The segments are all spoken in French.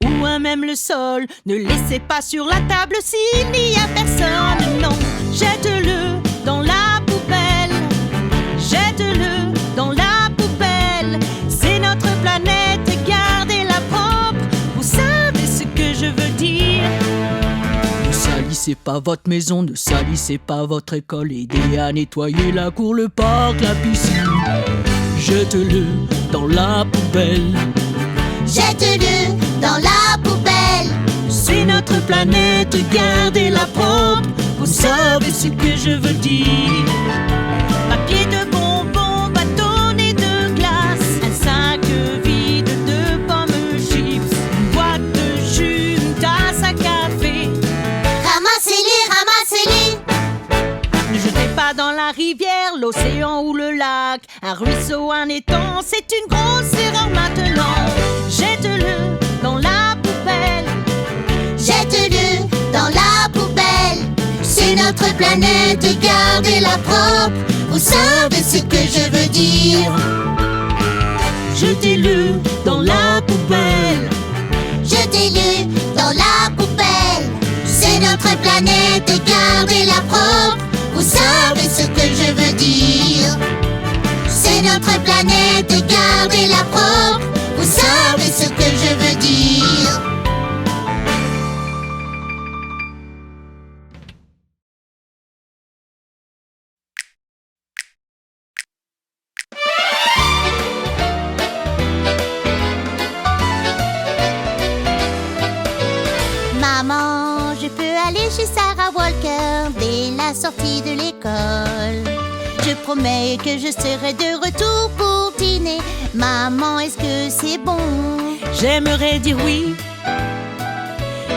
ou même le sol. Ne laissez pas sur la table s'il n'y a personne. Non, jette-le dans la poubelle. Jette-le dans la poubelle. C'est notre planète, gardez-la propre. Vous savez ce que je veux dire. Ne salissez pas votre maison, ne salissez pas votre école. Aidez à nettoyer la cour, le parc, la piscine. Jette-le dans la poubelle. Jette-le dans la poubelle. C'est notre planète, gardez-la propre. Vous savez ce que je veux dire. Papier de bonbons, bâtonnet de glace, un sac vide de pommes chips, une boîte de jus, une tasse à café. Ramassez-les, ramassez-les. Ne jetez pas dans la rivière, l'océan ou le lac. Un ruisseau, un étang, c'est une grosse erreur maintenant. Jette-le dans la poubelle. Jette-le dans la poubelle. C'est notre planète, gardez-la propre. Vous savez ce que je veux dire. Jetez-le dans la poubelle. Jetez-le dans la poubelle. C'est notre planète, gardez-la propre. Vous savez ce que je veux dire. C'est notre planète, gardez-la propre. Vous savez ce que je veux dire. Maman, je peux aller chez Sarah Walker dès la sortie de l'école. Je promets que je serai de retour pour dîner. Maman, est-ce que c'est bon? J'aimerais dire oui,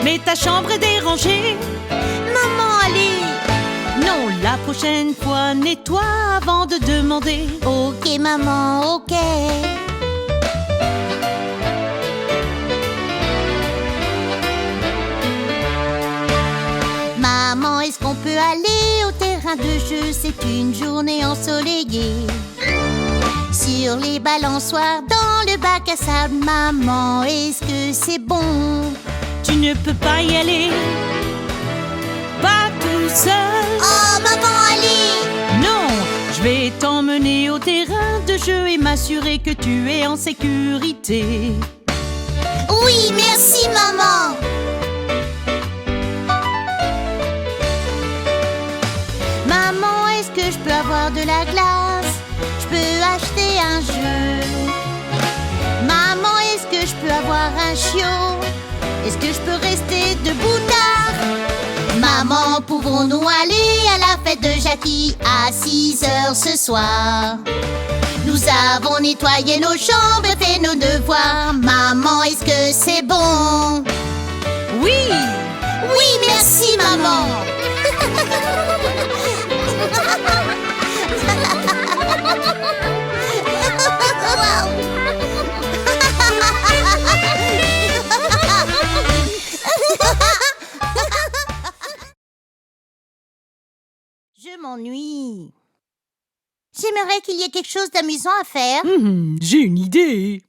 mais ta chambre est dérangée. Maman, allez. Non, la prochaine fois, nettoie avant de demander. Ok, maman, ok. Maman, est-ce qu'on peut aller au terrain de jeu? C'est une journée ensoleillée. Sur les balançoires, dans le bac à sable. Maman, est-ce que c'est bon? Tu ne peux pas y aller, pas tout seul. Oh, maman, allez. Non, je vais t'emmener au terrain de jeu et m'assurer que tu es en sécurité. Oui, merci, maman. Maman, est-ce que je peux avoir de la glace? Je peux acheter un jeu. Maman, est-ce que je peux avoir un chiot? Est-ce que je peux rester debout tard? Maman, pouvons-nous aller à la fête de Jackie à 6 heures ce soir? Nous avons nettoyé nos chambres, fait nos devoirs. Maman, est-ce que c'est bon? Oui, Oui, merci, maman. Je m'ennuie. J'aimerais qu'il y ait quelque chose d'amusant à faire. J'ai une idée.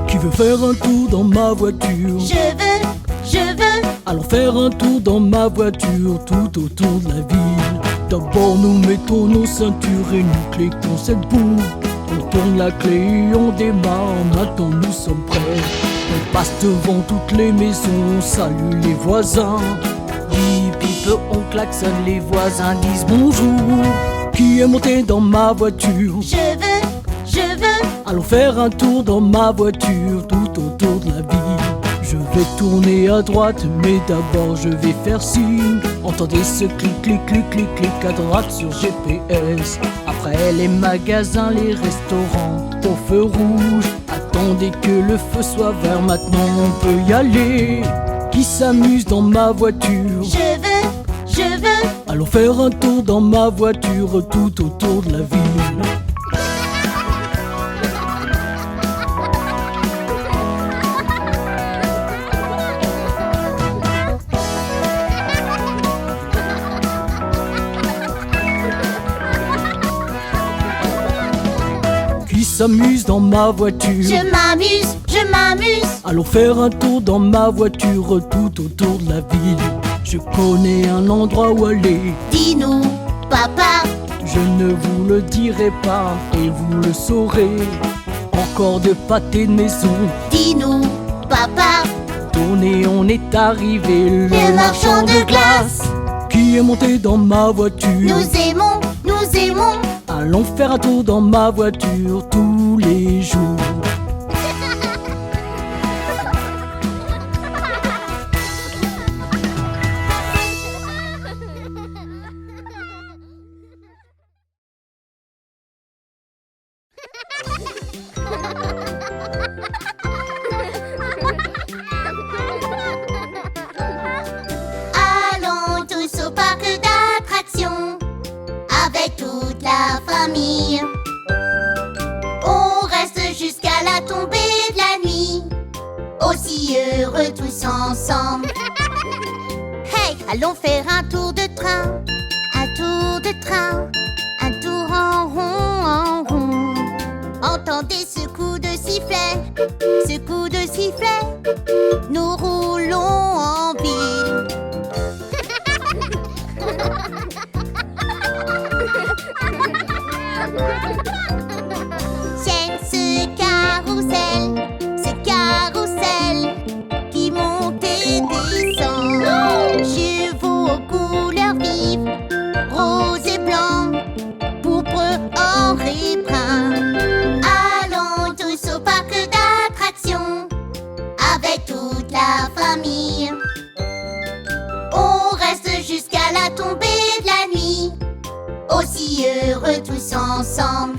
Qui veut faire un tour dans ma voiture? Je veux. Allons faire un tour dans ma voiture tout autour de la ville. D'abord nous mettons nos ceintures et nous cliquons cette boue. On tourne la clé et on démarre, maintenant nous sommes prêts. On passe devant toutes les maisons, on salue les voisins. Bip bip, on klaxonne, les voisins disent bonjour. Qui est monté dans ma voiture? Je veux. Allons faire un tour dans ma voiture tout autour de la ville. Je vais tourner à droite, mais d'abord je vais faire signe. Entendez ce clic, clic, clic, clic, clic à droite sur GPS. Après les magasins, les restaurants, au feu rouge. Attendez que le feu soit vert, maintenant on peut y aller. Qui s'amuse dans ma voiture? Je veux. Allons faire un tour dans ma voiture tout autour de la ville. s'amuse dans ma voiture. Je m'amuse. Allons faire un tour dans ma voiture tout autour de la ville. Je connais un endroit où aller. Dis-nous, papa. Je ne vous le dirai pas et vous le saurez. Encore de pâté de maison. Dis-nous, papa. Tournez, on est arrivé. Le marchand de glace. Qui est monté dans ma voiture? Nous aimons. Allons faire un tour dans ma voiture tous les jours. Allons tous au parc d'attractions avec toute la famille. On reste jusqu'à la tombée de la nuit, aussi heureux tous ensemble. Hey, allons faire un tour de train, un tour de train, un tour en rond, en rond. Entendez ce coup de sifflet, ce coup de sifflet. Nous roulons en ville. J'aime ce carrousel qui monte et descend. Chevaux aux couleurs vives, rose et blanc, pourpre, or et brun. Allons tous au parc d'attractions avec toute la famille. On reste jusqu'à la tombée de la nuit, aussi heureux tous ensemble.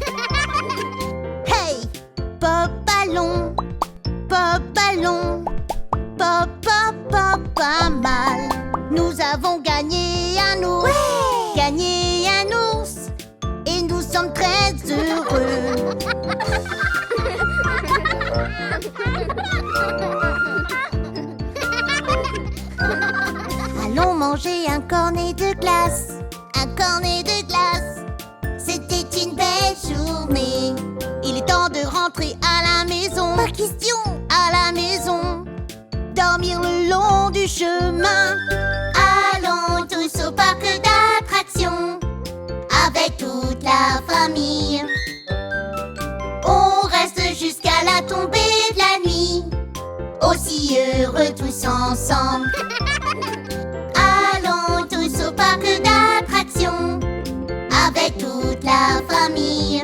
Hey! Pop ballon, pop ballon, pop pop pop pas mal. Nous avons gagné un ours, gagné un ours, et nous sommes très heureux. Allons manger un cornet de glace, un cornet de glace. C'était une belle journée. Il est temps de rentrer à la maison. Pas question, à la maison. Dormir le long du chemin. Allons tous au parc d'attractions avec toute la famille. On reste jusqu'à la tombée de la nuit, aussi heureux tous ensemble. Allons tous au parc d'attractions avec toute la famille.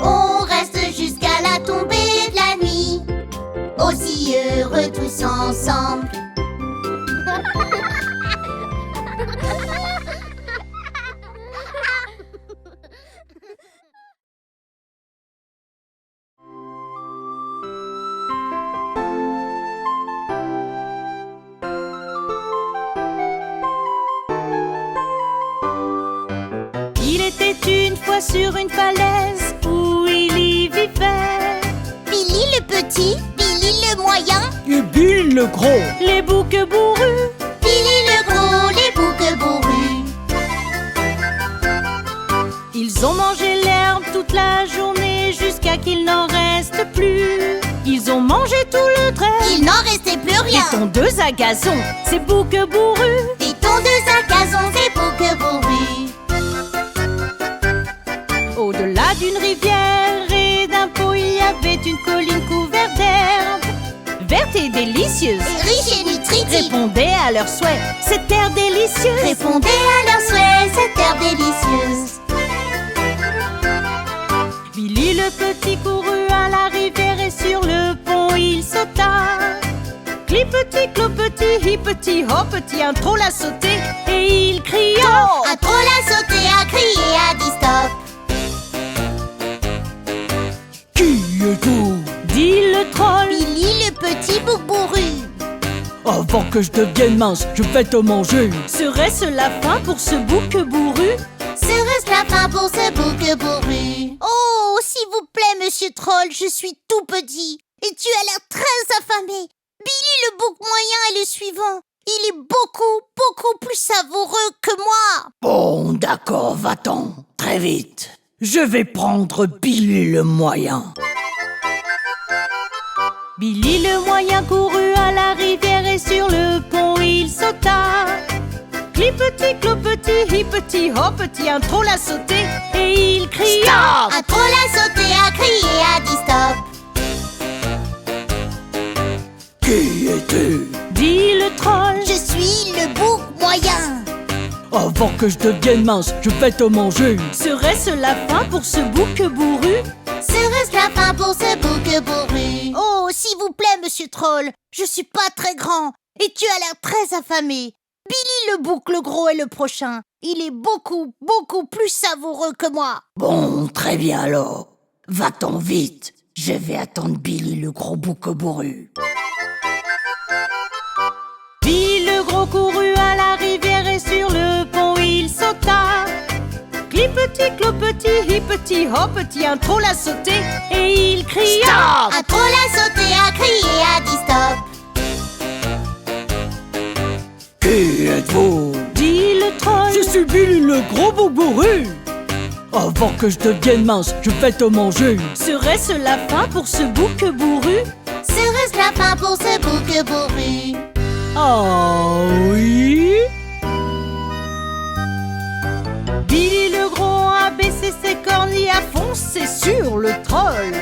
On reste jusqu'à la tombée de la nuit, aussi heureux tous ensemble. Il était une fois sur une falaise où il y vivait Billy le petit, Billy le moyen, Et Bill le gros. les boucs bourrus. Billy le gros, les boucs bourrus. Ils ont mangé l'herbe toute la journée jusqu'à qu'il n'en reste plus. Ils ont mangé tout le trait. Il n'en restait plus rien. Des tondeuses à gazon, ces boucs bourrus. Des tondeuses à gazon, des boucs bourrus. Au-delà d'une rivière et d'un pot, il y avait une colline couverte d'herbe, verte et délicieuse. Riche et nutritive. Répondez à leurs souhaits, cette terre délicieuse. Répondez à leurs souhaits, cette terre délicieuse. Billy le petit courut à la rivière et sur le pont il sauta. Clipeti, clopeti, hippeti, hoppeti, un troll a sauté et il cria. Un troll a sauté, a crié, a dit stop. Qui es-tu? Dit le troll. Billy le petit bouc bourru. Avant que je devienne mince, je vais te manger. Serait-ce la fin pour ce bouc bourru? Serait-ce la fin pour ce bouc bourru? Oh, s'il vous plaît, monsieur Troll, je suis tout petit et tu as l'air très affamé. Billy le bouc moyen est le suivant. Il est beaucoup plus savoureux que moi. Bon, d'accord, va-t'en. Très vite. Je vais prendre Billy le moyen. Billy le moyen courut à la rivière et sur le pont il sauta. Clipeti, clopetit, hippeti, hoppeti, un troll a sauté et il cria. Stop! Un troll a sauté, a crié, a dit stop. Qui es-tu? Dit le troll. Je suis le bouc moyen. Avant que je devienne mince, je vais te manger. Serait-ce la fin pour ce bouc bourru? Serait-ce la fin pour ce bouc bourru? Oh, s'il vous plaît, monsieur Troll, je suis pas très grand et tu as l'air très affamé. Billy le bouc le gros est le prochain. Il est beaucoup, beaucoup plus savoureux que moi. Bon, très bien alors. Va-t'en vite. Je vais attendre Billy le gros bouc bourru. Billy le gros courut à la rivière et sur le pont il sauta. Clipeti, clopetit, hippeti, hoppeti, un troll a sauté et il cria. Stop! Un troll a sauté, a crié, a dit stop. Qui êtes-vous? Dit le troll. Je suis Billy le gros bouc bourru. Avant que je devienne mince, je vais te manger. Serait-ce la fin pour ce bouc bourru? Serait-ce la fin pour ce bouc bourru? Ah oui? Billy le gros a baissé ses cornes et a foncé sur le troll.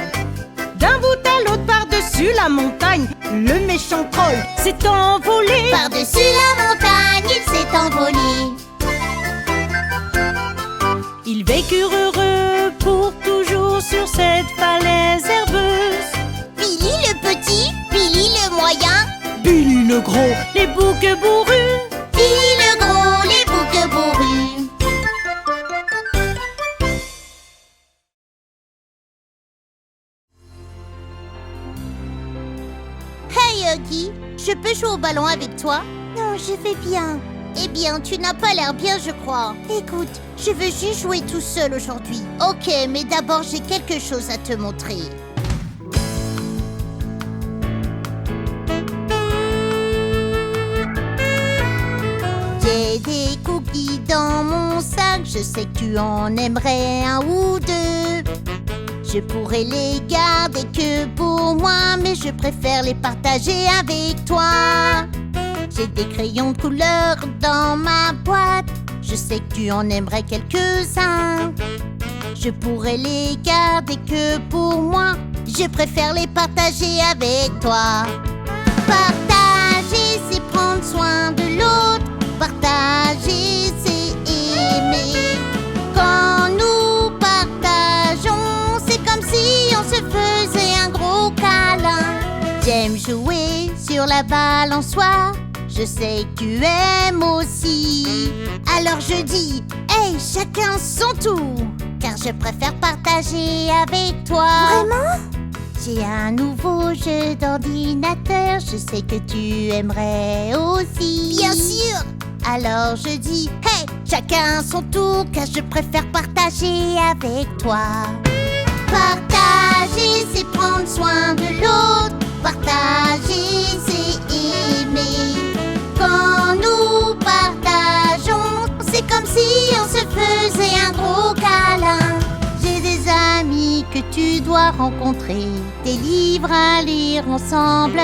D'un bout à l'autre par-dessus la montagne, le méchant troll s'est envolé. Par-dessus la montagne, il s'est envolé. Ils vécurent heureux pour toujours sur cette falaise herbeuse. Billy le petit, Billy le moyen, Billy le gros. Les boucs bourrus. Billy le gros, les boucs bourrus. Hey Huggy, je peux jouer au ballon avec toi? Non, je vais bien. Eh bien, tu n'as pas l'air bien, je crois. Écoute, je veux juste jouer tout seul aujourd'hui. Ok, mais d'abord j'ai quelque chose à te montrer. J'ai des cookies dans mon sac, je sais que tu en aimerais un ou deux. Je pourrais les garder que pour moi, mais je préfère les partager avec toi. J'ai des crayons de couleur dans ma boîte, je sais que tu en aimerais quelques-uns. Je pourrais les garder que pour moi, je préfère les partager avec toi. Partager, c'est prendre soin de l'autre. Partager, c'est aimer. Quand nous partageons, c'est comme si on se faisait un gros câlin. J'aime jouer sur la balançoire, je sais que tu aimes aussi. Alors je dis, hey, chacun son tour, car je préfère partager avec toi. Vraiment? J'ai un nouveau jeu d'ordinateur, je sais que tu aimerais aussi. Bien sûr! Alors je dis, hey, chacun son tour, car je préfère partager avec toi. Partager, c'est prendre soin de l'autre. Partager, c'est aimer. Quand nous partageons, c'est comme si on se faisait un gros câlin. J'ai des amis que tu dois rencontrer, des livres à lire ensemble.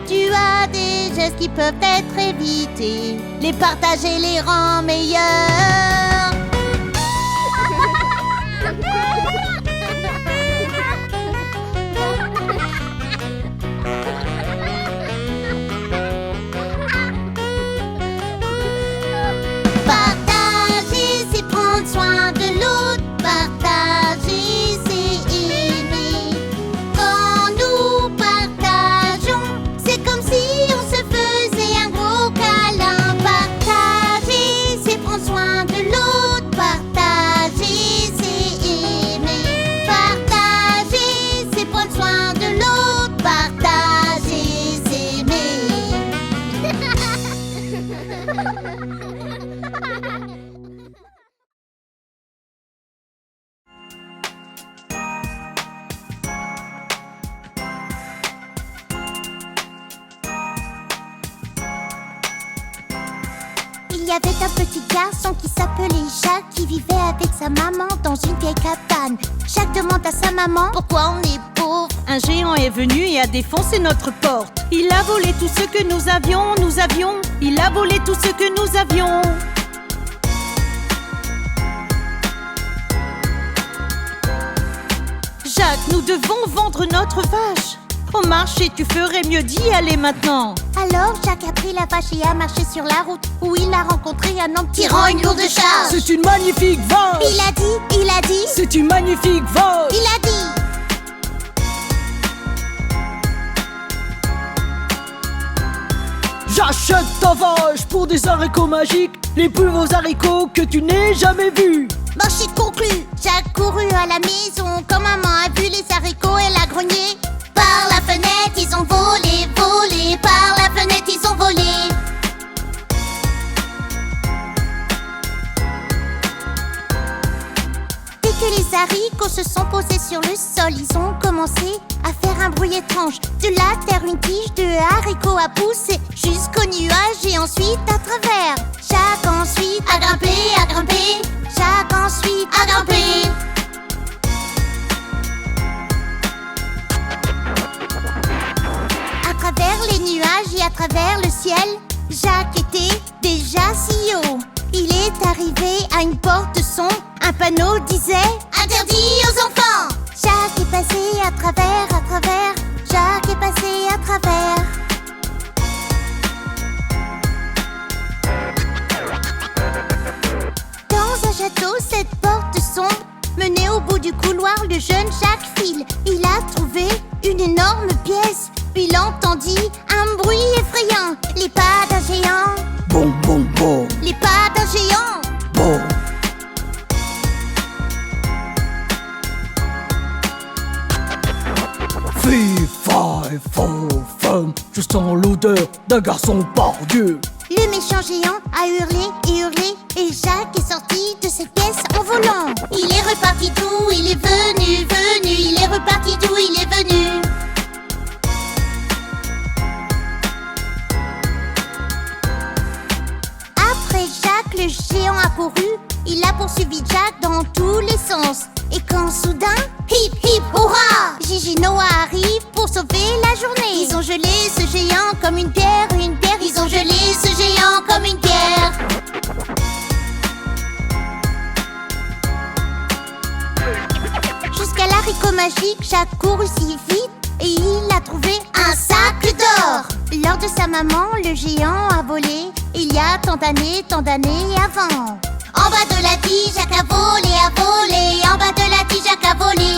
Tu as des gestes qui peuvent être évités, les partager les rend meilleurs. Partager, c'est prendre soin de l'autre. Partager, c'est aimer. Quand nous partageons, c'est comme si on se faisait un gros câlin. Partager, c'est prendre soin de l'autre. Partager, c'est aimer. Partager, c'est prendre soin de l'autre. Partager, c'est aimer. Il y avait un petit garçon qui s'appelait Jacques, qui vivait avec sa maman dans une vieille cabane. Jacques demande à sa maman pourquoi on est pauvre. Un géant est venu et a défoncé notre porte. Il a volé tout ce que nous avions. Il a volé tout ce que nous avions. Jacques, nous devons vendre notre vache. Au marché, tu ferais mieux d'y aller maintenant. Alors Jacques a pris la vache et a marché sur la route, où il a rencontré un homme tirant une lourde charge. C'est une magnifique vache. Il a dit, c'est une magnifique vache. il a dit. J'achète ta vache pour des haricots magiques, les plus beaux haricots que tu n'aies jamais vus. Marché conclu. Jacques courut à la maison. Quand maman a vu les haricots, elle a grogné. Par la fenêtre, ils ont volé, volé. Par la fenêtre, ils ont volé. Dès que les haricots se sont posés sur le sol, ils ont commencé à faire un bruit étrange. De la terre, une tige de haricots a poussé jusqu'au nuage et ensuite à travers. Jacques ensuite a grimpé, a grimpé. Jacques ensuite a grimpé. À travers les nuages et à travers le ciel, Jacques était déjà si haut. Il est arrivé à une porte sombre. Un panneau disait « Interdit aux enfants ». Jacques est passé à travers, à travers. Jacques est passé à travers. Dans un château, cette porte sombre menait au bout du couloir. Le jeune Jacques file. Il a trouvé une énorme pièce. Il entendit un bruit effrayant. Les pas d'un géant. Bon, bon, bon, Les pas d'un géant. bon. Fille, faille, faux, femme, je sens l'odeur d'un garçon pardieu. Le méchant géant a hurlé et hurlé, et Jacques est sorti de cette pièce en volant. Il est reparti d'où il est venu, venu. Il est reparti d'où il est venu. Après Jacques, le géant a couru. Il a poursuivi Jacques dans tous les sens. Et quand soudain, hip hip hurrah, Gigi Noah arrive pour sauver la journée. Ils ont gelé ce géant comme une pierre, une pierre. Ils ont gelé ce géant comme une pierre. Jusqu'à l'haricot magique, Jacques courut si vite et il a trouvé un sac d'or. Lors de sa maman, le géant a volé. Il y a tant d'années avant. En bas de la tige, Jacques a volé, a volé. En bas de la tige, Jacques a volé.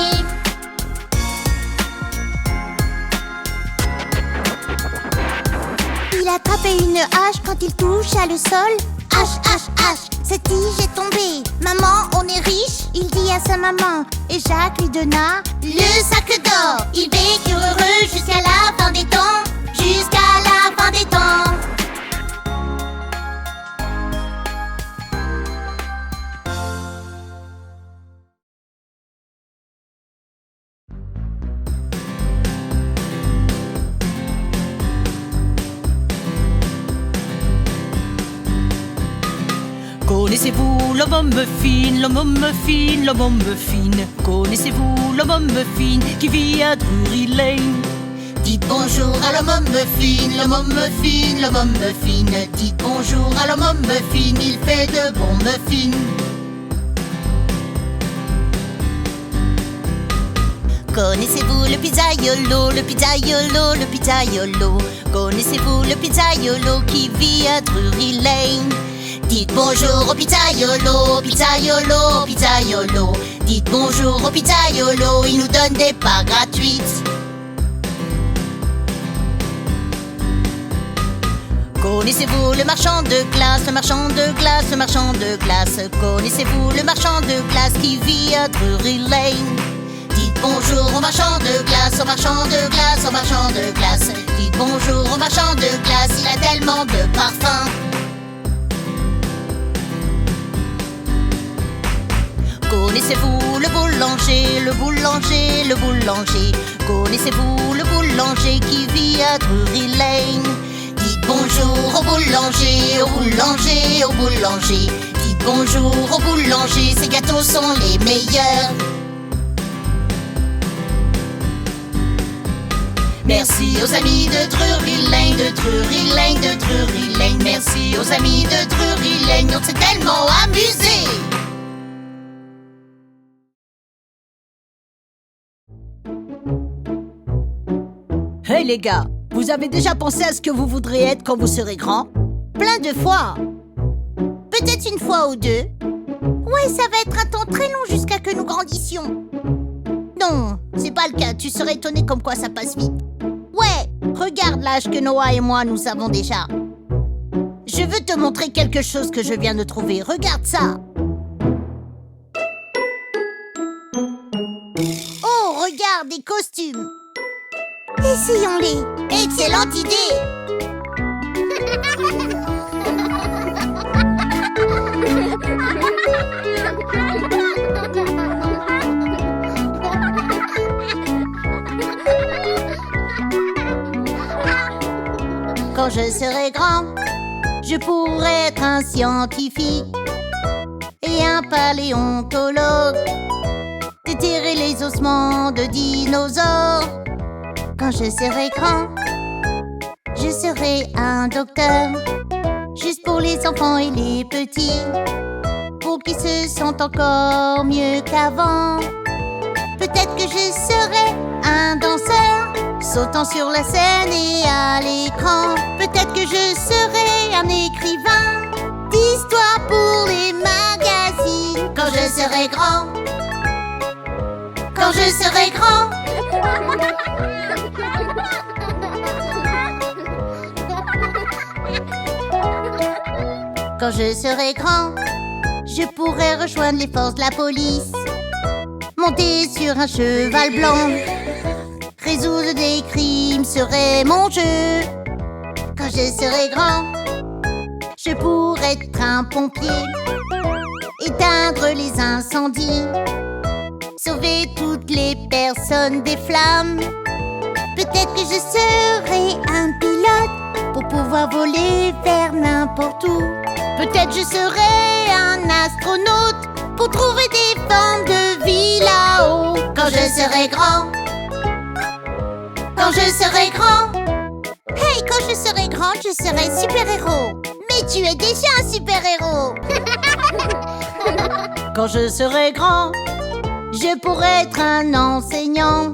Il a attrapé une hache quand il toucha le sol. Hache, hache, hache, cette tige est tombée. Maman, on est riche, il dit à sa maman. Et Jacques lui donna le sac d'or. Ils vécurent heureux jusqu'à la fin des temps. Jusqu'à la fin des temps. Connaissez-vous l'homme muffin, l'homme muffin, l'homme muffin? Connaissez-vous l'homme muffin qui vit à Drury Lane? Dites bonjour à l'homme muffin, l'homme muffin, l'homme muffin. Dites bonjour à l'homme muffin, il fait de bons muffins. Connaissez-vous le pizzaiolo, le pizzaiolo, le pizzaiolo? Connaissez-vous le pizzaiolo qui vit à Drury Lane? Dites bonjour au pizzaiolo, pizzaiolo, pizzaiolo. Dites bonjour au pizzaiolo, il nous donne des parts gratuites. Connaissez-vous le marchand de glace, le marchand de glace, le marchand de glace? Connaissez-vous le marchand de glace qui vit à Drury Lane? Dites bonjour au marchand de glace, au marchand de glace, au marchand de glace. Dites bonjour au marchand de glace, il a tellement de parfums. Connaissez-vous le boulanger, le boulanger, le boulanger? Connaissez-vous le boulanger qui vit à Drury Lane? Dites bonjour au boulanger, au boulanger, au boulanger. Dites bonjour au boulanger, ces gâteaux sont les meilleurs. Merci aux amis de Drury Lane, de Drury Lane, de Drury Lane. Merci aux amis de Drury Lane, on s'est tellement amusés. Hey les gars, vous avez déjà pensé à ce que vous voudriez être quand vous serez grand? Plein de fois. Peut-être une fois ou deux. Ouais, ça va être un temps très long jusqu'à que nous grandissions. Non, c'est pas le cas, tu serais étonné comme quoi ça passe vite. Ouais, regarde l'âge que Noah et moi nous avons déjà. Je veux te montrer quelque chose que je viens de trouver, regarde ça. Oh, regarde, des costumes. Essayons-les. Excellente idée. Quand je serai grand, je pourrai être un scientifique et un paléontologue, déterrer les ossements de dinosaures. Quand je serai grand, je serai un docteur, juste pour les enfants et les petits, pour qu'ils se sentent encore mieux qu'avant. Peut-être que je serai un danseur, sautant sur la scène et à l'écran. Peut-être que je serai un écrivain d'histoire pour les magazines. Quand je serai grand, quand je serai grand. Quand je serai grand, je pourrai rejoindre les forces de la police, monter sur un cheval blanc, résoudre des crimes serait mon jeu. Quand je serai grand, je pourrai être un pompier, éteindre les incendies, sauver toutes les personnes des flammes. Peut-être que je serai un pilote pour pouvoir voler vers n'importe où. Peut-être je serai un astronaute pour trouver des formes de vie là-haut. Quand je serai grand, quand je serai grand. Hey, quand je serai grand, je serai super-héros. Mais tu es déjà un super-héros. Quand je serai grand, je pourrai être un enseignant.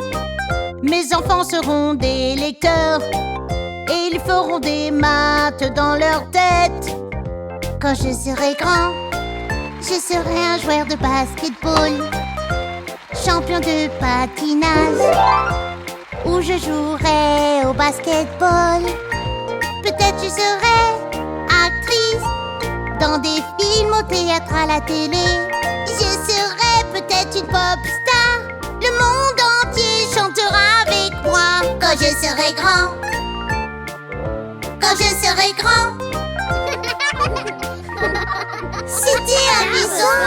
Mes enfants seront des lecteurs et ils feront des maths dans leur tête. Quand je serai grand, je serai un joueur de basketball, champion de patinage, où je jouerai au basketball. Peut-être je serai actrice dans des films, au théâtre, à la télé. Je serai peut-être une pop star, le monde entier chantera avec moi. Quand je serai grand, quand je serai grand. C'était amusant.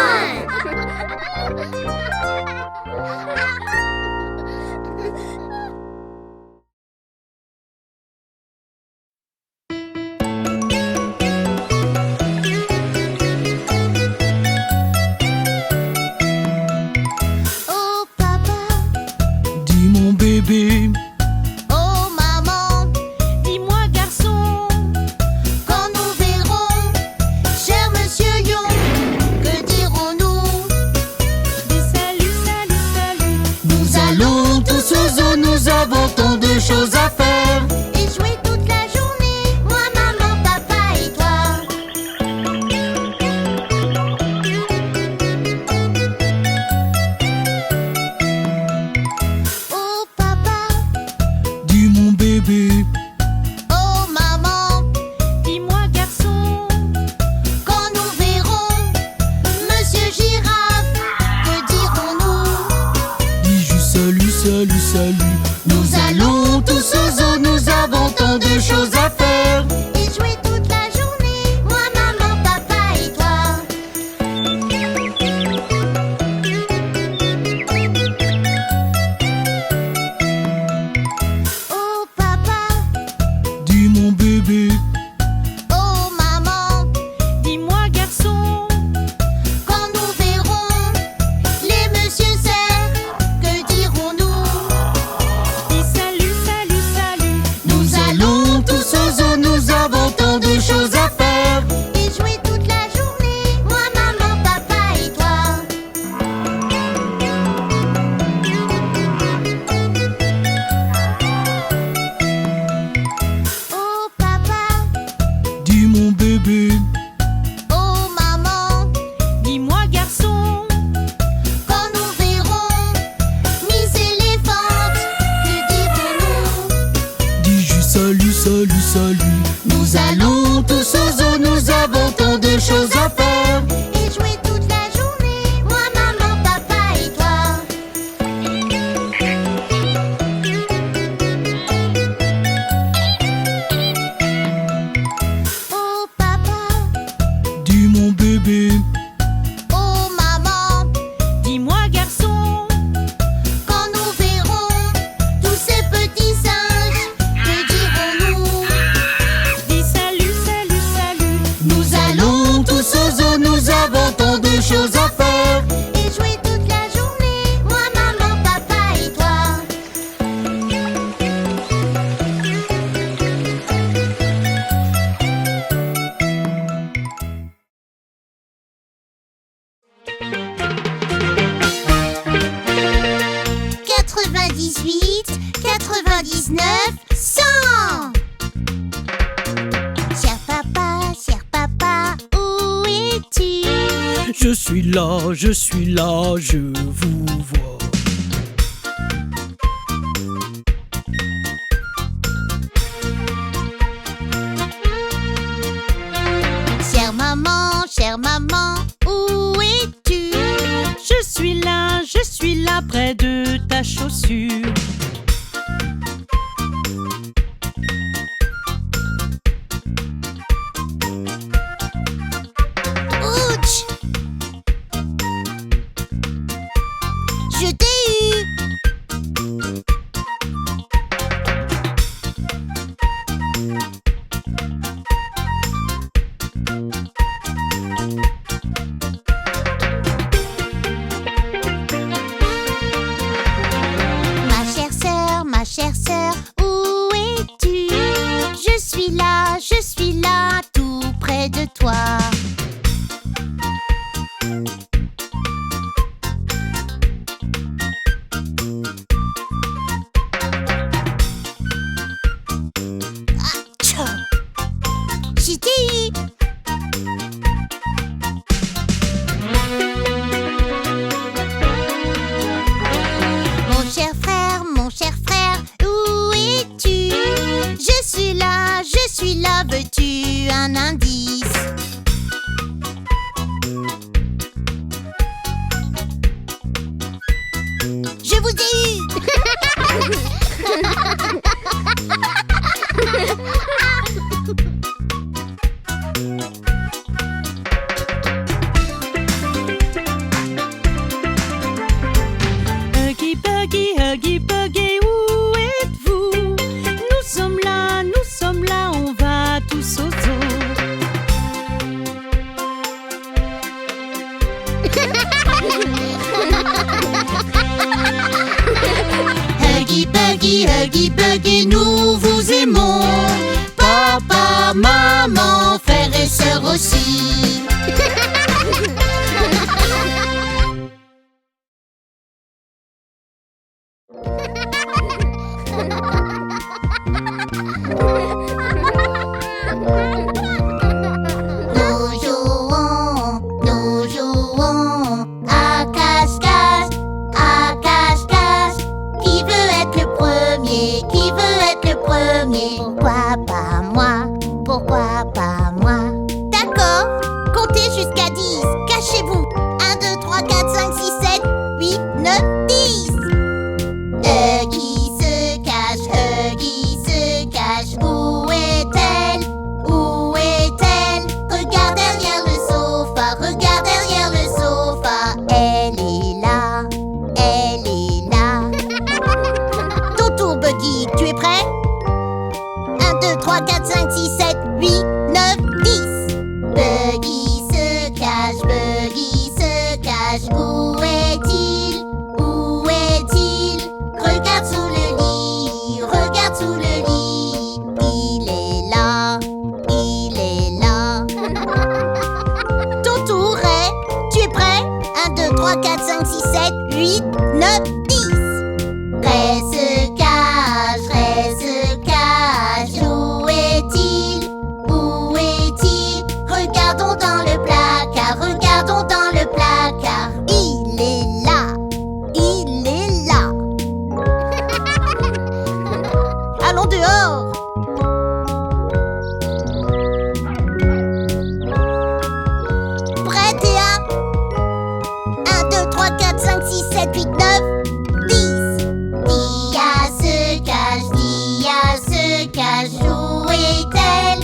Oh papa, Dis mon bébé, oh maman, Dis-moi garçon, quand nous verrons, cher monsieur Lion, que dirons-nous 98, 99, 100. Cher papa, où es-tu? Je suis là, je vous vois. Chère maman, où es-tu? Je suis là près de ta chaussure. Ouch! Je t'ai eu! Ma chère sœur, où es-tu? Je suis là, tout près de toi. Je t'ai eu! Mon cher frère, où es-tu? Je suis là, veux-tu un indice? Je vous ai eu! Huggy Buggy, où êtes-vous? Nous sommes là, on va tous au zoo. Huggy Buggy, nous vous aimons. Papa, maman, frères et sœurs aussi. Nous jouons à cache-cache, Qui veut être le premier? Pourquoi pas moi? D'accord, comptez jusqu'à 10, cachez-vous. 1, 2, 3, 4, 5, 6, 7, 8, 9, 10. Huggy se cache, où est-elle? Regarde derrière le sofa, Elle est là. Ton tour, Buggy, tu es prêt? 1, 2, 3, 4, 5, 6, 7, 8, 9, 10. Buggy se cache, où est-il? Regarde sous le lit, Il est là. Ton tour est, tu es prêt? 1, 2, 3, 4, 5, 6, 7, 8, 9, 10. Reste cache, où est-il? Regardons dans le placard, Il est là. Allons dehors. Prêt, Théa? 1, 2, 3, 4, 5, 6, 7, 8, 9, 10. Dia se cache, où est-elle?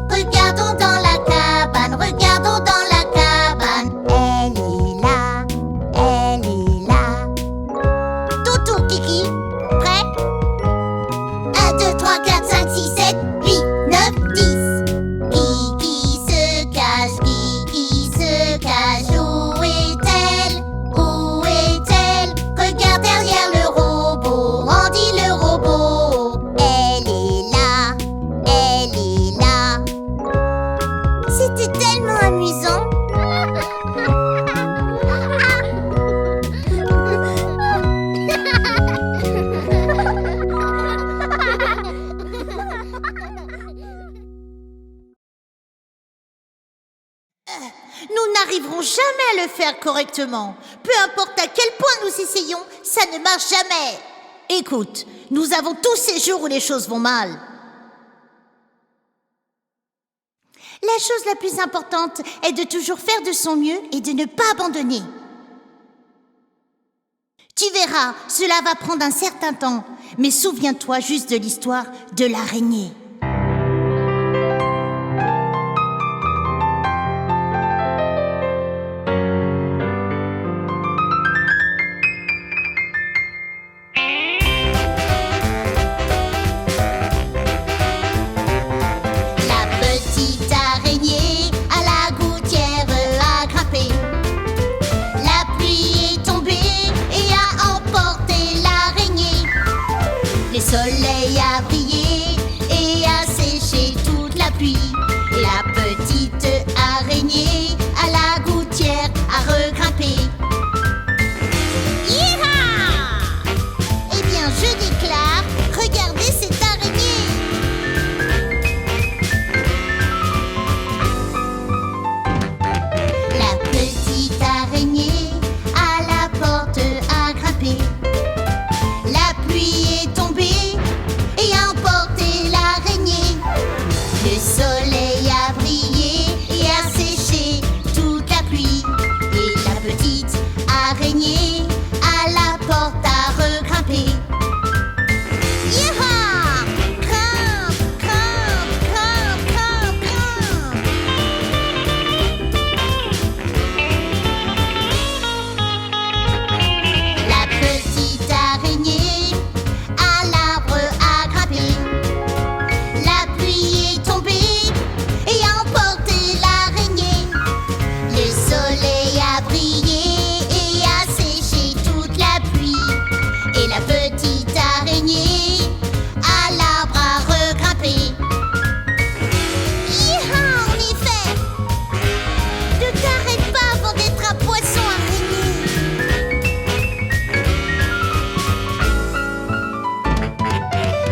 Regardons dans la cabane, Elle est là. Ton tour, Kiki. Prêt? 1, 2, 3, 4, 5, 6, 7, 8, 9, 10. Kiki se cache, où est-elle? à le faire correctement. Peu importe à quel point nous essayons, ça ne marche jamais. Écoute, nous avons tous ces jours où les choses vont mal. La chose la plus importante est de toujours faire de son mieux et de ne pas abandonner. Tu verras, cela va prendre un certain temps, mais souviens-toi juste de l'histoire de l'araignée. Le soleil a brillé et a séché toute la pluie. Et la petite araignée à la gouttière a regrimpé. Hi-ha! Eh bien, je déclare, regardez cette araignée. La petite araignée à la porte a grimpé. La pluie est tombée et a emporté l'araignée. Le soleil a brillé et a séché toute la pluie. Et la petite araignée à la porte a regrimpé. Yeeha! Grimpe, grimpe, grimpe, grimpe, grimpe. La petite araignée à l'arbre a grimpé. La pluie est tombée et a emporté l'araignée. Le soleil a brillé et a séché toute la pluie. Et la petite araignée à l'arbre a regrimpé. Hi-ha, en effet! Ne t'arrête pas avant d'être un poisson araignée.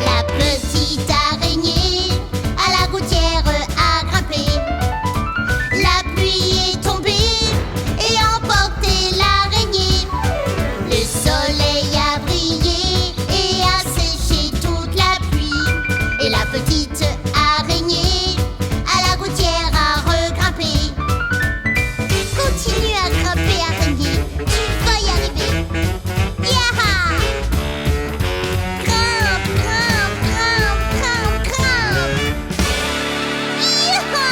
La petite araignée à la gouttière a grimpé. La pluie est tombée et a emporté l'araignée. Le soleil a brillé et a séché toute la pluie. Et la petite araignée à la gouttière a regrimpé. Continue à grimper, araignée, tu vas y arriver. Yaha! Grimpe, grimpe, grimpe, grimpe, grimpe. Yaha!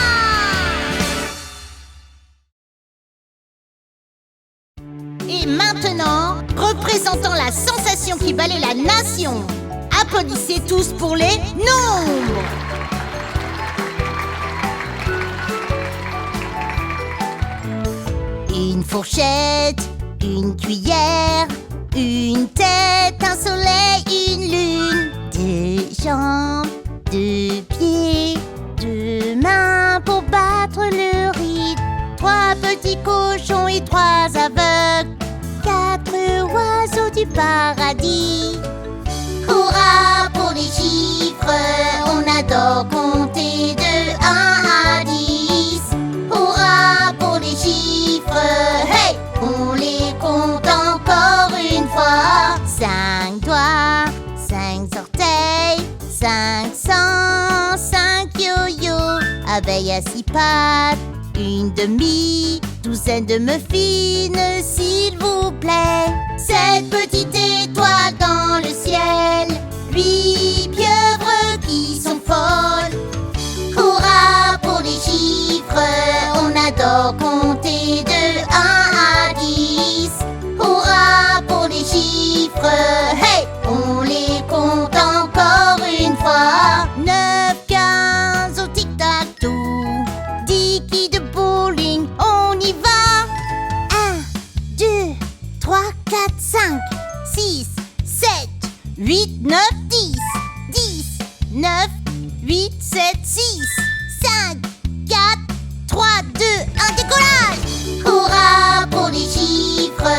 Et maintenant, représentant la sensation qui balaie la nation, applaudissez tous pour les nombres. Une fourchette, une cuillère, une tête, un soleil, une lune, deux jambes, deux pieds, deux mains pour battre le rythme, trois petits cochons et trois aveugles, quatre oiseaux du paradis. Hurrah pour les chiffres, on adore compter de 1 à 10. Hurrah pour les chiffres, hey, on les compte encore une fois. 5 doigts, 5 orteils, 500, 5 yo-yo, abeilles à 6 pattes, une demi-douzaine de muffins, s'il vous plaît. 7 petites étoiles dans le ciel, 8 pieuvres qui sont folles. Hurrah pour les chiffres, on adore compter de 1 à 10. Hurrah pour les chiffres, hey, on les compte encore une fois. 9, 15 au tic-tac-toe, 10 quilles de bowling, on y va. 1, 2, 3, 4, 5, 6, 7, 8, 9, 10. 10, 9, 8, 7, 6, 5, 4, 3, 2, 1, décollage! Hurrah pour les chiffres,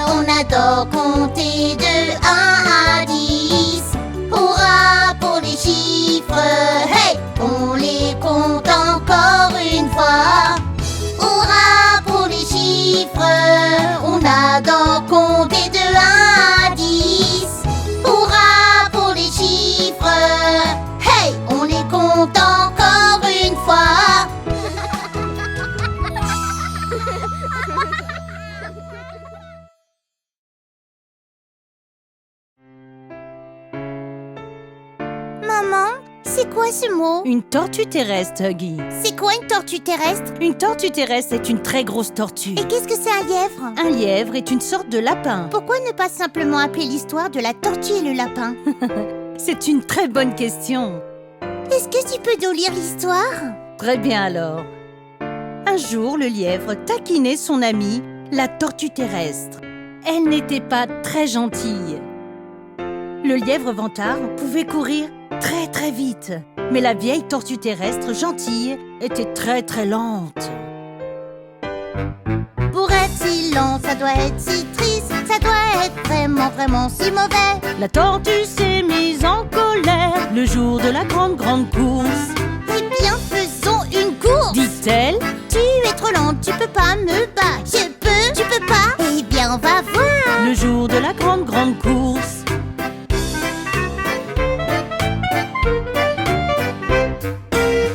on adore compter de 1 à 10. Hurrah pour les chiffres, hey, on les compte encore une fois. Hurrah pour les chiffres, Maman, c'est quoi ce mot? Une tortue terrestre, Huggy. C'est quoi une tortue terrestre? Une tortue terrestre est une très grosse tortue. Et qu'est-ce que c'est un lièvre? Un lièvre est une sorte de lapin. Pourquoi ne pas simplement appeler l'histoire de la tortue et le lapin? C'est une très bonne question. Est-ce que tu peux nous lire l'histoire? Très bien alors. Un jour, le lièvre taquinait son amie, la tortue terrestre. Elle n'était pas très gentille. Le lièvre vantard pouvait courir très très vite, mais la vieille tortue terrestre gentille était très très lente. Pour être si lent, ça doit être si triste, ça doit être vraiment vraiment si mauvais. La tortue s'est mise en colère le jour de la grande course. Eh bien, faisons une course, Dit-elle, Tu es trop lente, tu peux pas me battre. Je peux, tu peux pas? Eh bien, on va voir. le jour de la grande course.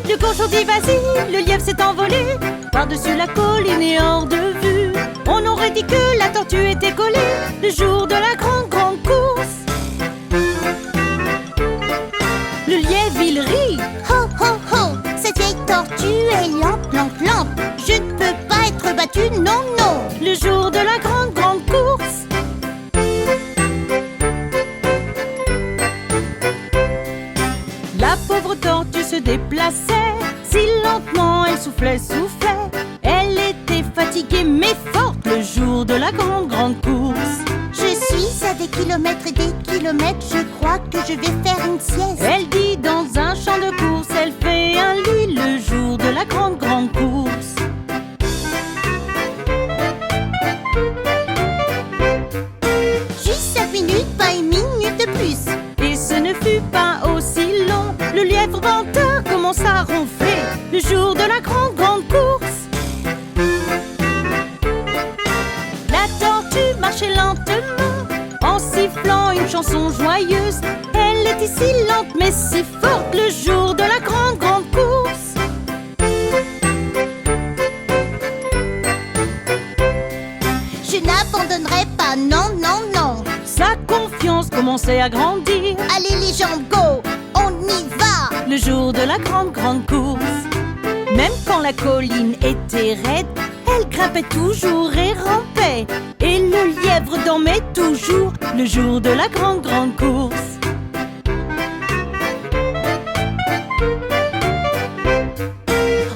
Le cochon dit vas-y, le lièvre s'est envolé par-dessus la colline et hors de vue. On aurait dit que la tortue était collée le jour de la grande course. Le lièvre, il rit. Ho, ho, ho, cette vieille tortue est lente, lente, lente. Je ne peux pas être battue, non, non. Le jour de la grande course. La pauvre tortue se déplaçait, si lentement elle soufflait, soufflait. Elle était fatiguée mais forte le jour de la grande course. Je suis à des kilomètres et des kilomètres. Je crois que je vais faire une sieste. Elle dit dans un champ de course, elle fait un lit le jour de la grande course. Juste 5 minutes, pas une minute de plus. Et ce ne fut pas aussi long. Le lièvre vantard commença à ronfler le jour de la grande course. La tortue marchait lentement en sifflant une chanson joyeuse. Elle était si lente mais si forte le jour de la grande course. Je n'abandonnerai pas, non, non, non. Sa confiance commençait à grandir Allez les jambes, go, on y va. le jour de la grande course. Même quand la colline était raide, elle grimpait toujours et rampait. Et le lièvre dormait toujours le jour de la grande course.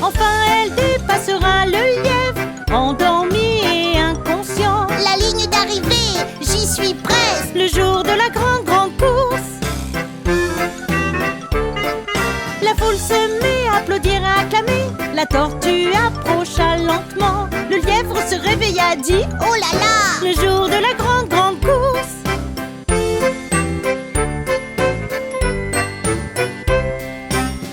Enfin elle dépassera le lièvre, endormi et inconscient. La ligne d'arrivée, j'y suis presque. Le jour de la grande course. La foule se met à applaudir et à acclamer. La tortue approcha lentement. Le lièvre se réveilla, dit Oh là là. le jour de la grande course.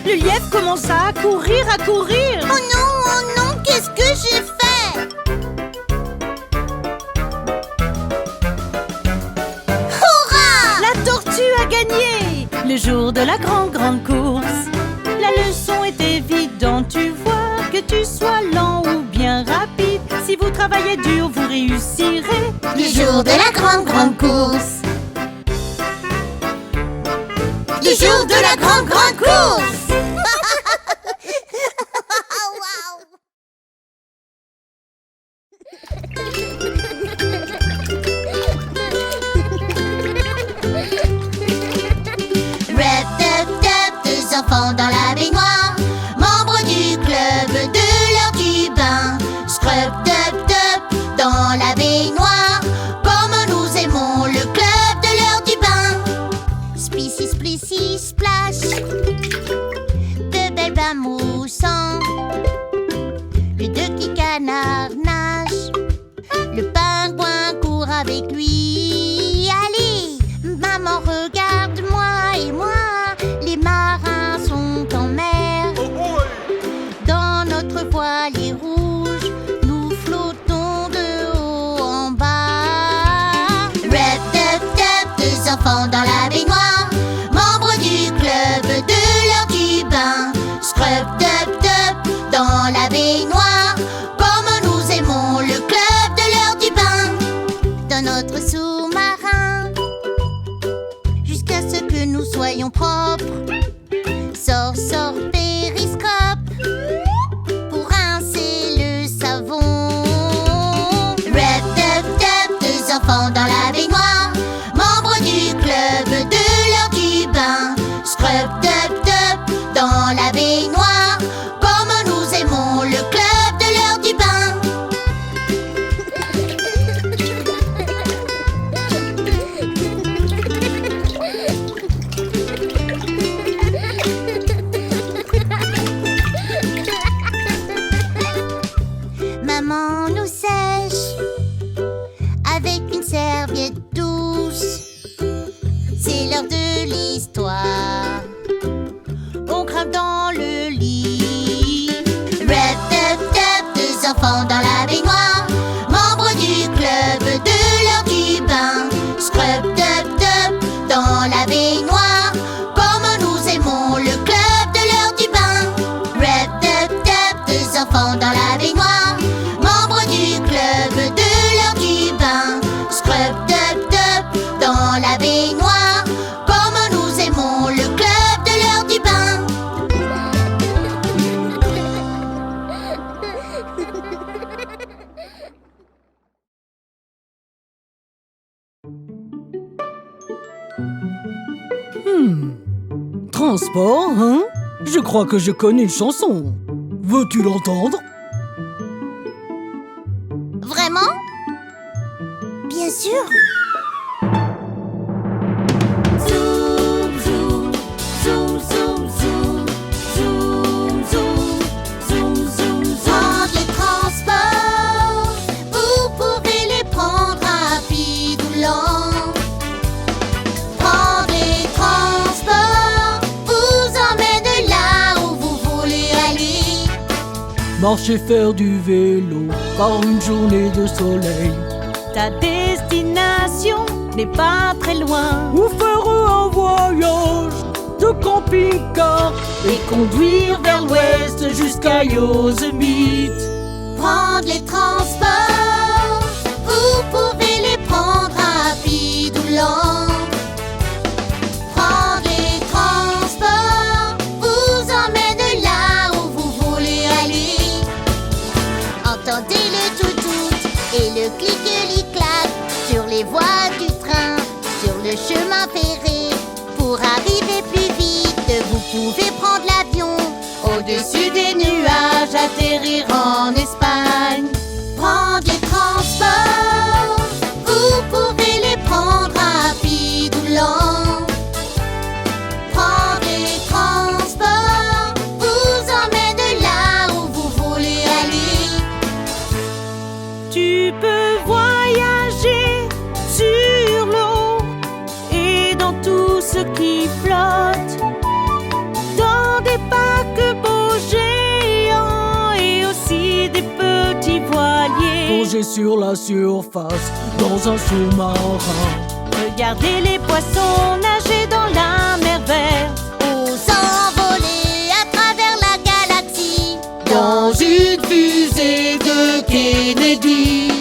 Le lièvre commença à courir, à courir. Oh non, qu'est-ce que j'ai fait? Hurrah! La tortue a gagné le jour de la grande course. La leçon est évidente, tu vois, que tu sois lent ou bien rapide. Si vous travaillez dur, vous réussirez Le jour de la grande course. Le jour de la grande course. Wow. Rap, tap, tap, deux enfants dans la baignoire, membres du club de l'heure du bain. Scrub, tap, tap, dans la baignoire, comme nous aimons le club de l'heure du bain. Splissi, splissi, splash, de belles bains moussants. Le deux qui canard nage, le pingouin court avec lui. Allez, maman, regarde-moi et moi, les marins sont en mer. Dans notre voilier rouge, nous flottons de haut en bas. Rap, tap, tap, deux enfants dans la baignoire, membres du club de l'heure du bain. Scrub, tap, tap, dans la baignoire, comme nous aimons le enfants dans la baignoire, membres du club de l'heure du bain. Scrub, dub, dub dans la baignoire, comme nous aimons le club de l'heure du bain. Maman nous sèche avec une serviette douce. C'est l'heure de l'histoire. On grimpe dans le lit. Rep, dub, dub, deux enfants dans la baignoire, membres du club de l'heure du bain. Scrub, dub, dub dans la baignoire, comme nous aimons le club de l'heure du bain. Rep, dub, dub, deux enfants dans la baignoire, membres du club de l'heure du bain. Scrub, dub, dub dans la baignoire, comme nous aimons le club de l'heure du bain. Transport, hein? Je crois que je connais une chanson. Veux-tu l'entendre? Vraiment? Bien sûr. Zoom, zoom, zoom, zoom, zoom, zoom, zoom, zoom, zoom, zoom. Prendre les transports, vous pouvez les prendre rapides ou lents. Prendre les transports vous emmène là où vous voulez aller. Marcher, faire du vélo par une journée de soleil. Ta destination n'est pas très loin. Ou faire un voyage de camping-car et conduire vers l'ouest jusqu'à Yosemite. Prendre les transports, vous pouvez les prendre rapides ou lents. Prendre les transports vous emmène là où vous voulez aller. Entendez le tout-tout et le clic-clic-clac sur les voies du train, sur le chemin ferré. Pour arriver plus vite, vous pouvez prendre l'avion. Au-dessus des nuages, atterrir en Espagne. Prendre les transports, vous pouvez les prendre rapides ou lents. Prendre les transports vous emmène là où vous voulez aller. Tu peux voyager sur l'eau et dans tout ce qui flotte, dans des paquebots géants et aussi des petits voiliers. Plonger sur la surface dans un sous-marin. Regardez les poissons nager dans la mer verte. Ou s'envoler à travers la galaxie Dans une fusée de Kennedy.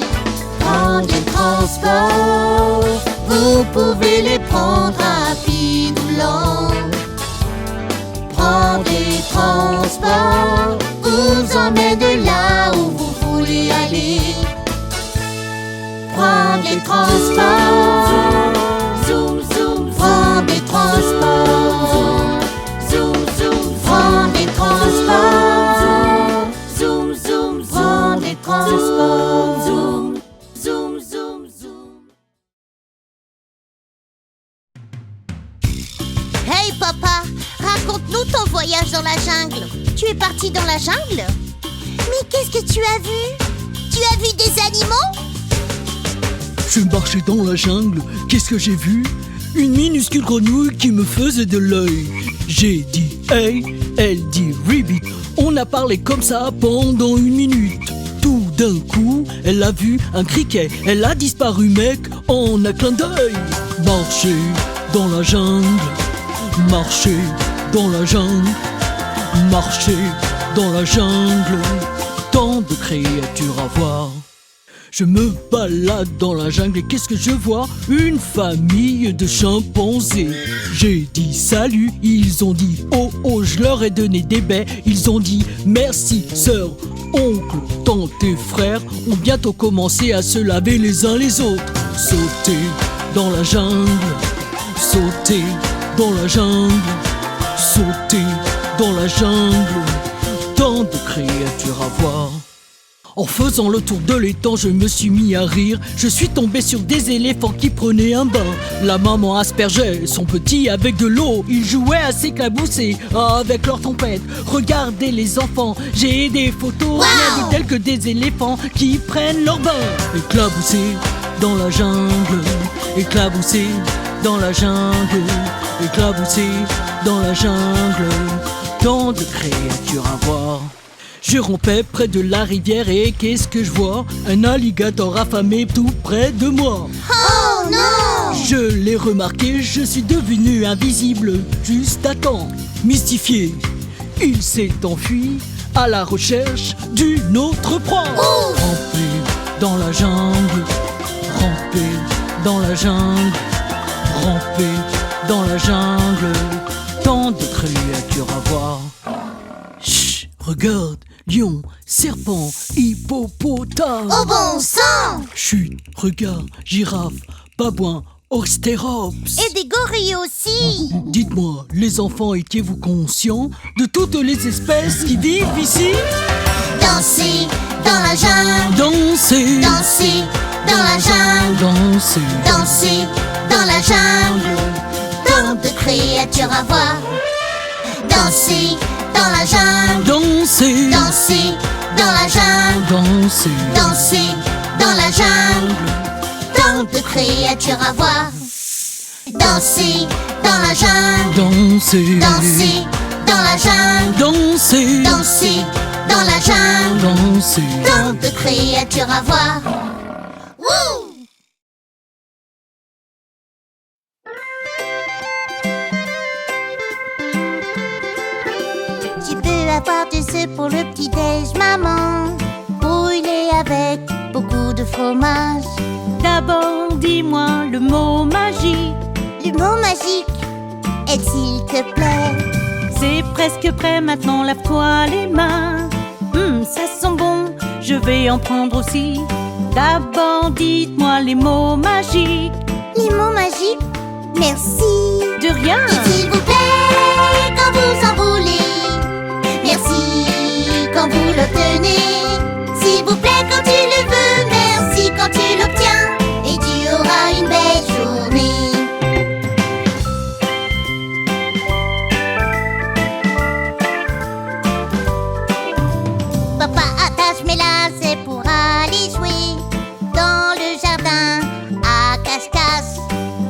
Prendre les transports, vous pouvez les prendre rapides ou lents. Prendre les transports vous emmène là où vous voulez aller. Prendre les transports, zoom, zoom, prendre les transports, zoom, zoom, prendre les transports, zoom, zoom, prendre les transports, zoom, zoom, zoom, zoom. Hey papa, raconte-nous ton voyage dans la jungle. Tu es parti dans la jungle? Mais qu'est-ce que tu as vu? Tu as vu des animaux? Je marchais dans la jungle, qu'est-ce que j'ai vu? Une minuscule grenouille qui me faisait de l'œil. J'ai dit hey, elle dit ribbit. On a parlé comme ça pendant une minute. Tout d'un coup, elle a vu un criquet. Elle a disparu mec en un clin d'œil. Marcher dans la jungle, marcher dans la jungle, marcher dans la jungle. Tant de créatures à voir. Je me balade dans la jungle et qu'est-ce que je vois? Une famille de chimpanzés. J'ai dit salut, ils ont dit oh oh, je leur ai donné des baies. Ils ont dit merci, sœur, oncle, tante et frères ont bientôt commencé à se laver les uns les autres. Sauter dans la jungle, sauter dans la jungle, sauter dans la jungle. Tant de créatures à voir. En faisant le tour de l'étang, je me suis mis à rire. Je suis tombé sur des éléphants qui prenaient un bain. La maman aspergeait son petit avec de l'eau. Ils jouaient à s'éclabousser avec leur tempête. Regardez les enfants, j'ai des photos. Rien de telles que des éléphants qui prennent leur bain. Éclaboussés dans la jungle, éclaboussés dans la jungle, éclaboussés dans la jungle. Tant de créatures à voir. Je rampais près de la rivière et qu'est-ce que je vois? Un alligator affamé tout près de moi. Oh non! Je l'ai remarqué, je suis devenu invisible juste à temps. Mystifié, il s'est enfui à la recherche d'une autre proie. Ramper dans la jungle, ramper dans la jungle, ramper dans la jungle. Tant de créatures à voir. Chut, regarde, lion, serpent, hippopotame. Au bon sang! Chut, regarde, girafe, babouin, ostérops. Et des gorilles aussi! Dites-moi, les enfants, étiez-vous conscients de toutes les espèces qui vivent ici? Danser dans la jungle, Danser, danser dans la jungle, danser, danser dans la jungle. Tant de créatures à voir. Danser dans la jungle, danser, danser dans la jungle, danser, danser dans la jungle. Tant de créatures à voir. Danser dans la jungle, danser, danser dans la jungle, danser, danser dans la jungle. danser. Tant de créatures à voir. Wouh! Tu peux avoir du sucre pour le petit-déj, maman. Brûlé avec beaucoup de fromage. D'abord, dis-moi le mot magique. Le mot magique est s'il te plaît. C'est presque prêt, maintenant lave-toi les mains. Ça sent bon, je vais en prendre aussi. D'abord, dites-moi les mots magiques. Les mots magiques, merci. De rien. S'il vous plaît, quand vous en voulez. Merci quand vous l'obtenez. S'il vous plaît, quand tu le veux. Merci quand tu l'obtiens. Et tu auras une belle journée. Papa attache mes lacets pour aller jouer dans le jardin à cache-cache.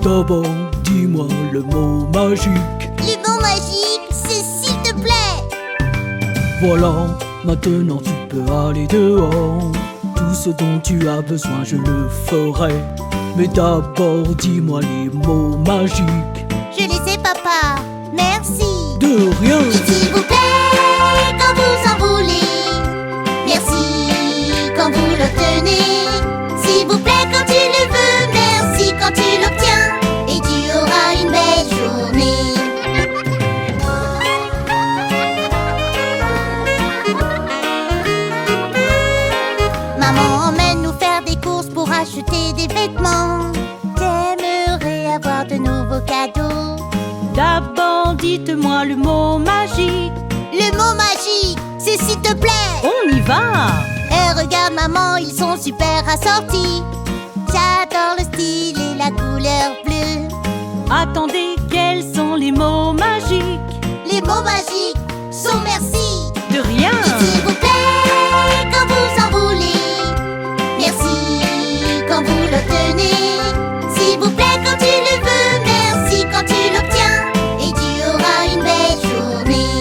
D'abord, dis-moi le mot magique. Le mot magique, c'est s'il te plaît. Voilà, maintenant tu peux aller dehors. Tout ce dont tu as besoin, je le ferai. Mais d'abord, dis-moi les mots magiques. Je les ai, papa. Merci. De rien. Et s'il vous plaît, quand vous en voulez. Merci quand vous l'obtenez. S'il vous plaît, quand tu le veux. Merci quand tu l'obtiens. Et tu auras une belle journée. Maman emmène-nous faire des courses pour acheter des vêtements. J'aimerais avoir de nouveaux cadeaux. D'abord, dites-moi le mot magique. Le mot magique, c'est s'il te plaît. On y va. Et regarde maman, ils sont super assortis. J'adore le style et la couleur bleue. Attendez, quels sont les mots magiques? Les mots magiques sont merci. De rien. Et s'il vous plaît, quand vous en voulez. Merci quand vous l'obtenez. S'il vous plaît, quand tu le veux. Merci quand tu l'obtiens. Et tu auras une belle journée.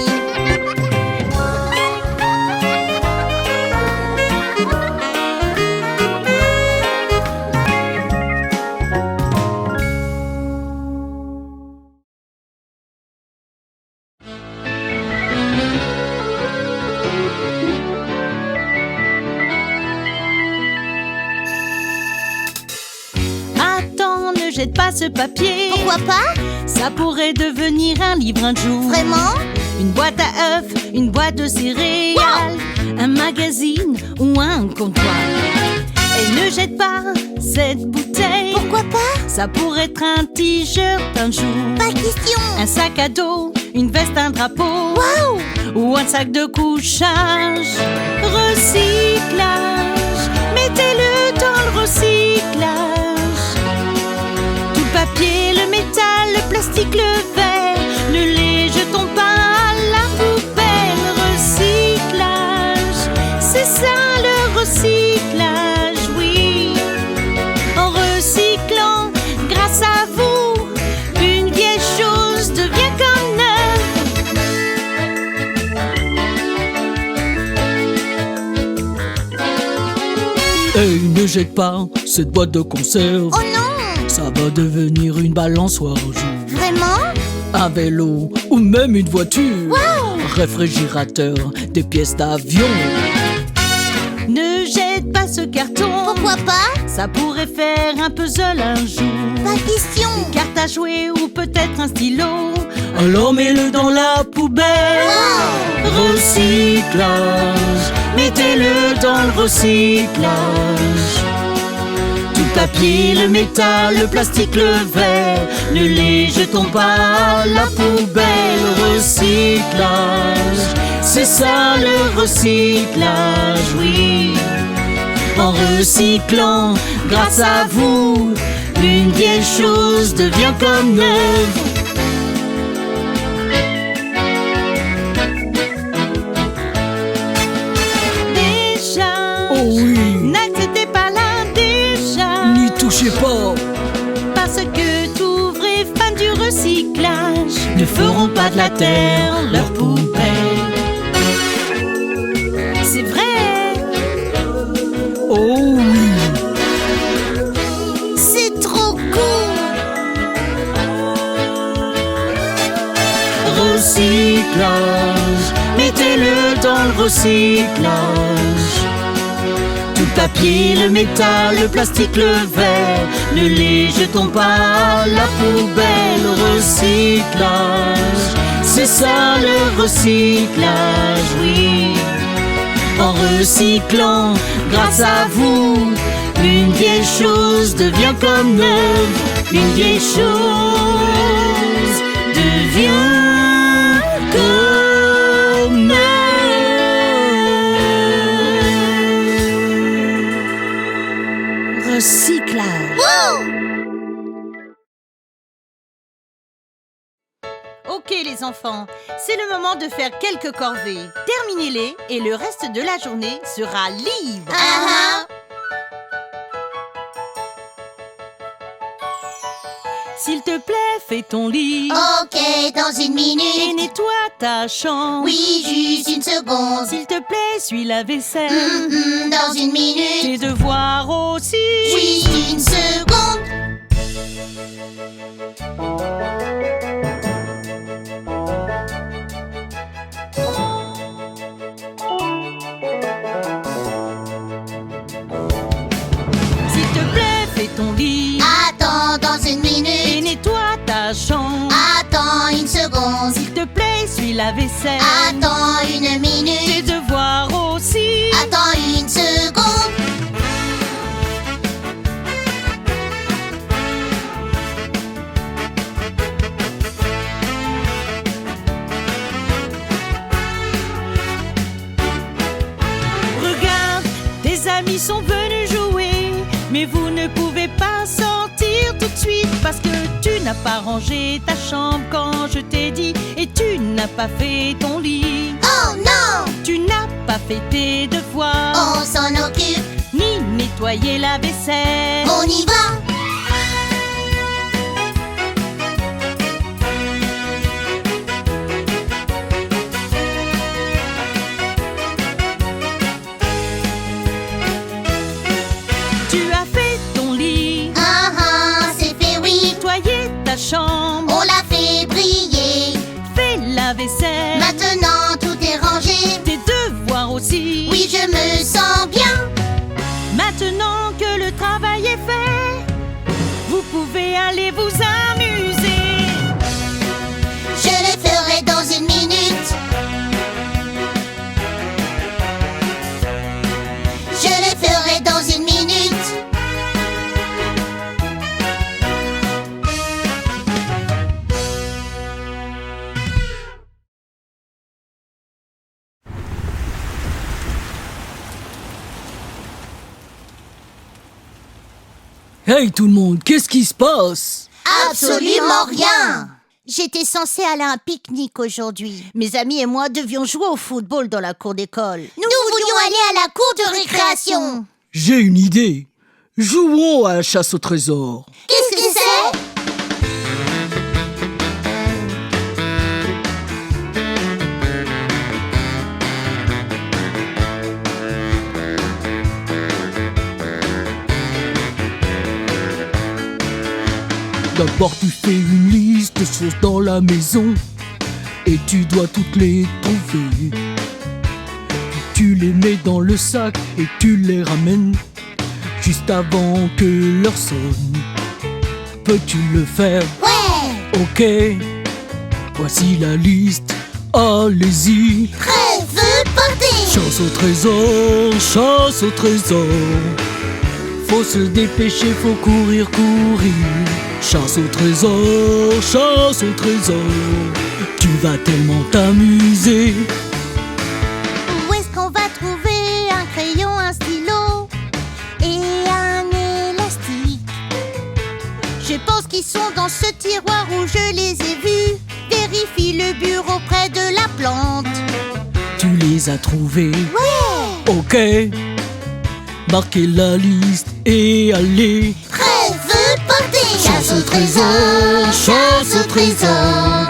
Attends, ne jette pas ce papier. Pourquoi pas? Ça pourrait devenir un livre un jour. Vraiment? Une boîte à œufs, une boîte de céréales, un magazine ou un comptoir. Et Ne jette pas cette bouteille. Pourquoi pas? Ça pourrait être un t-shirt un jour. Pas question. Un sac à dos, une veste, un drapeau. Waouh! Ou un sac de couchage. Recyclage, mettez-le dans le recyclage. Tout le papier, le métal, le plastique, le verre, ne les jetons pas à la poubelle. Recyclage, c'est ça le recyclage, oui. En recyclant, grâce à vous, une vieille chose devient comme neuve. Hey, ne jette pas cette boîte de conserve. Oh non! Ça va devenir une balançoire un jour. Vraiment? Un vélo ou même une voiture. Waouh! Réfrigérateur, des pièces d'avion. Ne jette pas ce carton. Pourquoi pas? Ça pourrait faire un puzzle un jour. Pas question. Une carte à jouer ou peut-être un stylo. Alors mets-le dans la poubelle. Wow! Recyclage, mettez-le dans le recyclage. Tout le papier, le métal, le plastique, le verre, ne les jetons pas à la poubelle. Recyclage, c'est ça le recyclage, oui. En recyclant, grâce à vous, une vieille chose devient comme neuve. Déjà, Oh oui, n'acceptez pas là déjà. n'y touchez pas. Parce que tous vrais fans du recyclage Ne feront pas de la terre leur poubelle. C'est vrai. Oh oui, C'est trop cool. recyclage, mettez-le dans le recyclage. Tout le papier, le métal, le plastique, le verre, ne les jetons pas à la poubelle. Recyclage, c'est ça le recyclage, oui. En recyclant, grâce à vous, une vieille chose devient comme neuve. Une vieille chose devient comme neuve. Recyclage. Wow! Ok les enfants, c'est le moment de faire quelques corvées. Terminez-les et le reste de la journée sera libre. Ah S'il te plaît, fais ton lit Ok, dans une et minute. nettoie ta chambre. Oui, juste une seconde. S'il te plaît, suis la vaisselle. Dans une minute. Tes devoirs aussi. Juste une seconde. S'il te plaît, fais ton lit Attends, dans une et minute. nettoie ta chambre. Attends une seconde. S'il te plaît, suis la vaisselle. Attends une Tes minute. devoirs aussi. Attends une seconde. Regarde, tes amis sont venus jouer, mais vous ne pouvez pas sortir tout de suite parce que tu n'as pas rangé ta chambre quand je t'ai dit et tu n'as pas fait ton lit. Oh non! Tu n'as pas fait tes devoirs, On s'en occupe. ni nettoyer la vaisselle. On y va. Tu as fait ton lit, C'est fait, oui. nettoyé ta chambre, On l'a fait briller. fait la vaisselle, Maintenant tout est rangé. tes devoirs aussi. Oui, je me sens bien. Maintenant que le travail est fait, vous pouvez aller vous amuser. Je le ferai dans une minute. Je le ferai dans une minute. Hey tout le monde, qu'est-ce qui se passe? Absolument rien. J'étais censée aller à un pique-nique aujourd'hui. Mes amis et moi devions jouer au football dans la cour d'école. Nous voulions aller à la cour de récréation. J'ai une idée. Jouons à la chasse au trésor. Qu'est-ce que c'est? D'abord tu fais une liste de choses dans la maison et tu dois toutes les trouver. Puis tu les mets dans le sac et tu les ramènes juste avant que l'heure sonne. Peux-tu le faire? Ouais. Ok, voici la liste, allez-y. Prêt, feu, partez. Chasse au trésor, chasse au trésor. Faut se dépêcher, faut courir, courir. Chasse au trésor, chasse au trésor. Tu vas tellement t'amuser. Où est-ce qu'on va trouver un crayon, un stylo et un élastique? Je pense qu'ils sont dans ce tiroir où je les ai vus. Vérifie le bureau près de la plante. Tu les as trouvés? Ouais. Ok. Marquez la liste et allez. Prêt, feu, partez. Chasse au trésor, chasse au trésor.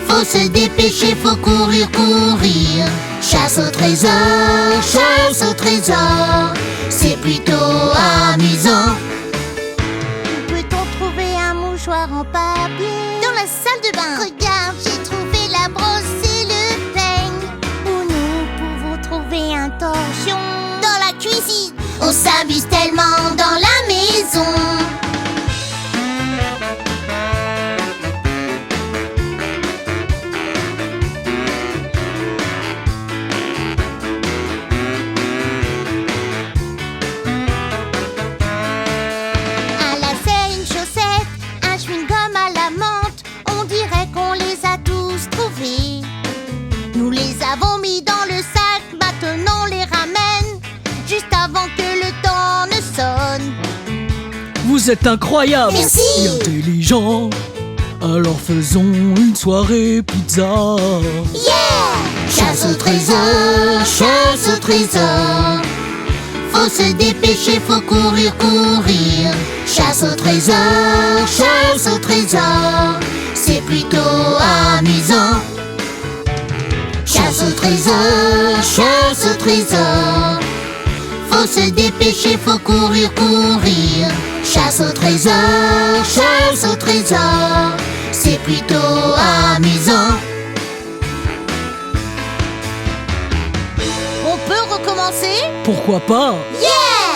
Faut se dépêcher, faut courir, courir. Chasse au trésor, chasse au trésor. C'est plutôt amusant. Peut-on trouver un mouchoir en papier? Dans la salle de bain. Regarde, j'ai trouvé la brosse et le peigne. Où nous pouvons trouver un torchon? Dans la cuisine. On s'amuse tellement dans la maison. Un lacet, une chaussette, un chewing-gum à la menthe. On dirait qu'on les a tous trouvés. Nous les avons mis dans le sac, maintenant on les ramène juste avant que le temps ne sonne. Vous êtes incroyables. Merci. Et intelligents. Alors faisons une soirée pizza. Yeah! Chasse au trésor, chasse au trésor. Faut se dépêcher, faut courir, courir. Chasse au trésor, chasse au trésor. C'est plutôt amusant. Chasse au trésor, chasse au trésor. Faut se dépêcher, faut courir, courir. Chasse au trésor, chasse au trésor. C'est plutôt amusant. On peut recommencer? Pourquoi pas? Yeah!